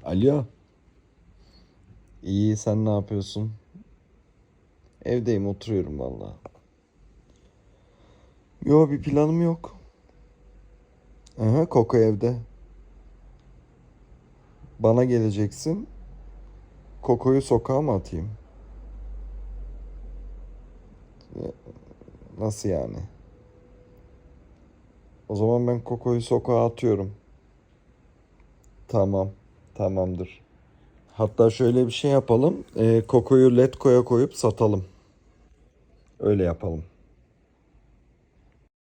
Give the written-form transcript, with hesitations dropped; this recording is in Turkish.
Alo. İyi, sen ne yapıyorsun? Evdeyim, oturuyorum valla. Yo, bir planım yok. Aha, Koko evde. Bana geleceksin. Koko'yu sokağa mı atayım? Nasıl yani? O zaman ben Koko'yu sokağa atıyorum. Tamam. Tamamdır. Hatta şöyle bir şey yapalım. Koko'yu Letgo'ya koyup satalım. Öyle yapalım.